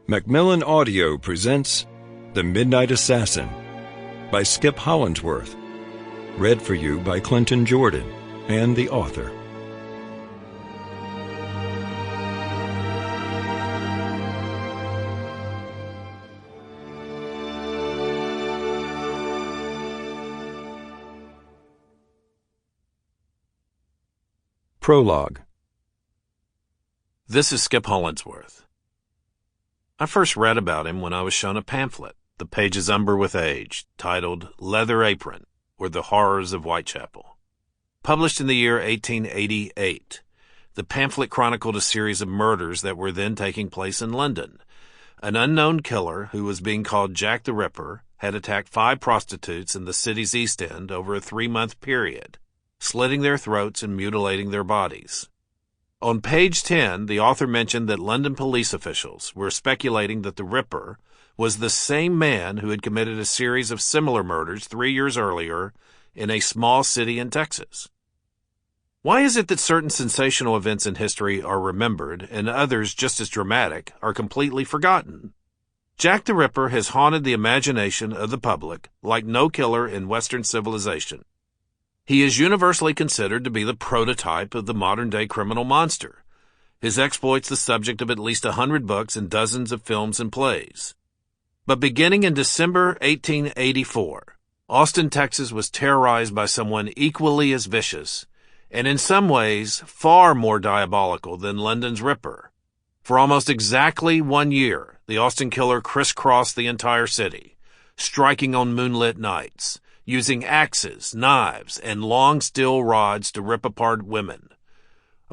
Macmillan Audio presents The Midnight Assassin by Skip Hollandsworth. Read for you by Clint and Jordan and the author. Prologue. This is Skip Hollandsworth. I first read about him when I was shown a pamphlet, the pages umber with age, titled Leather Apron, or The Horrors of Whitechapel. Published in the year 1888, the pamphlet chronicled a series of murders that were then taking place in London. An unknown killer, who was being called Jack the Ripper, had attacked 5 prostitutes in the city's East End over a 3-month period, slitting their throats and mutilating their bodies. On page 10, the author mentioned that London police officials were speculating that the Ripper was the same man who had committed a series of similar murders 3 years earlier in a small city in Texas. Why is it that certain sensational events in history are remembered and others, just as dramatic, are completely forgotten? Jack the Ripper has haunted the imagination of the public like no killer in Western civilization. He is universally considered to be the prototype of the modern-day criminal monster, his exploits the subject of at least 100 books and dozens of films and plays. But beginning in December 1884, Austin, Texas was terrorized by someone equally as vicious, and in some ways far more diabolical than London's Ripper. For almost exactly 1 year, the Austin killer crisscrossed the entire city, striking on moonlit nights, using axes, knives, and long steel rods to rip apart women.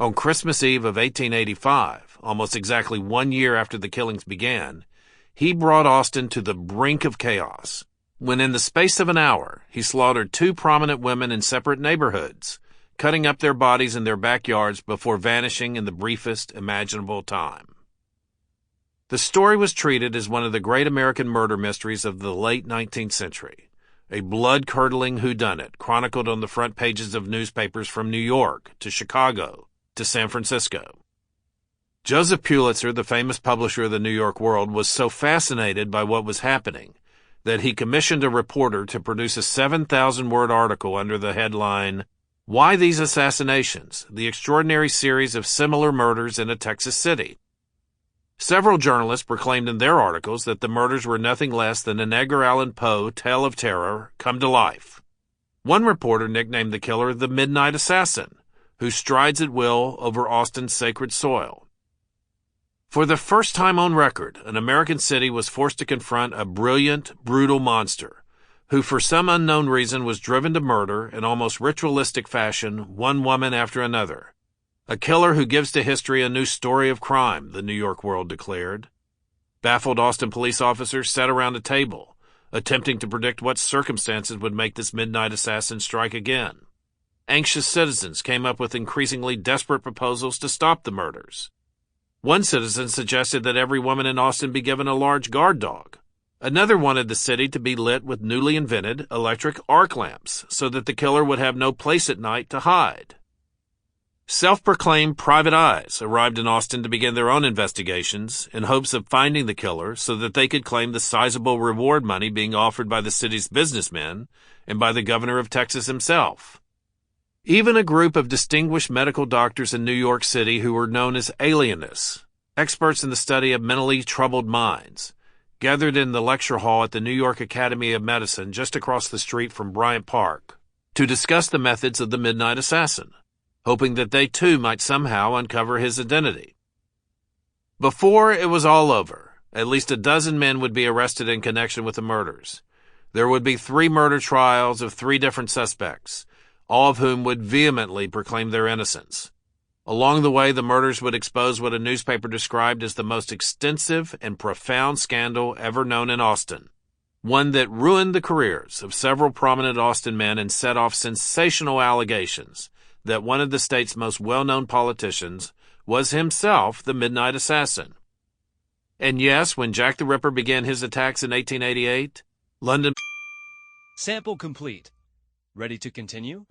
On Christmas Eve of 1885, almost exactly 1 year after the killings began, he brought Austin to the brink of chaos, when in the space of an hour he slaughtered 2 prominent women in separate neighborhoods, cutting up their bodies in their backyards before vanishing in the briefest imaginable time. The story was treated as one of the great American murder mysteries of the late 19th century. A blood-curdling whodunit chronicled on the front pages of newspapers from New York to Chicago to San Francisco. Joseph Pulitzer, the famous publisher of the New York World, was so fascinated by what was happening that he commissioned a reporter to produce a 7,000-word article under the headline, "Why These Assassinations? The Extraordinary Series of Similar Murders in a Texas City." Several journalists proclaimed in their articles that the murders were nothing less than an Edgar Allan Poe tale of terror come to life. One reporter nicknamed the killer the Midnight Assassin, who strides at will over Austin's sacred soil. For the first time on record, an American city was forced to confront a brilliant, brutal monster, who for some unknown reason was driven to murder in almost ritualistic fashion one woman after another. A killer who gives to history a new story of crime, the New York World declared. Baffled Austin police officers sat around a table, attempting to predict what circumstances would make this midnight assassin strike again. Anxious citizens came up with increasingly desperate proposals to stop the murders. One citizen suggested that every woman in Austin be given a large guard dog. Another wanted the city to be lit with newly invented electric arc lamps so that the killer would have no place at night to hide. Self-proclaimed private eyes arrived in Austin to begin their own investigations in hopes of finding the killer so that they could claim the sizable reward money being offered by the city's businessmen and by the governor of Texas himself. Even a group of distinguished medical doctors in New York City who were known as alienists, experts in the study of mentally troubled minds, gathered in the lecture hall at the New York Academy of Medicine just across the street from Bryant Park to discuss the methods of the Midnight Assassin, hoping that they too might somehow uncover his identity. Before it was all over, at least a dozen men would be arrested in connection with the murders. There would be 3 murder trials of 3 different suspects, all of whom would vehemently proclaim their innocence. Along the way, the murders would expose what a newspaper described as the most extensive and profound scandal ever known in Austin, one that ruined the careers of several prominent Austin men and set off sensational allegations that one of the state's most well-known politicians was himself the Midnight Assassin. And yes, when Jack the Ripper began his attacks in 1888, London... Sample complete. Ready to continue?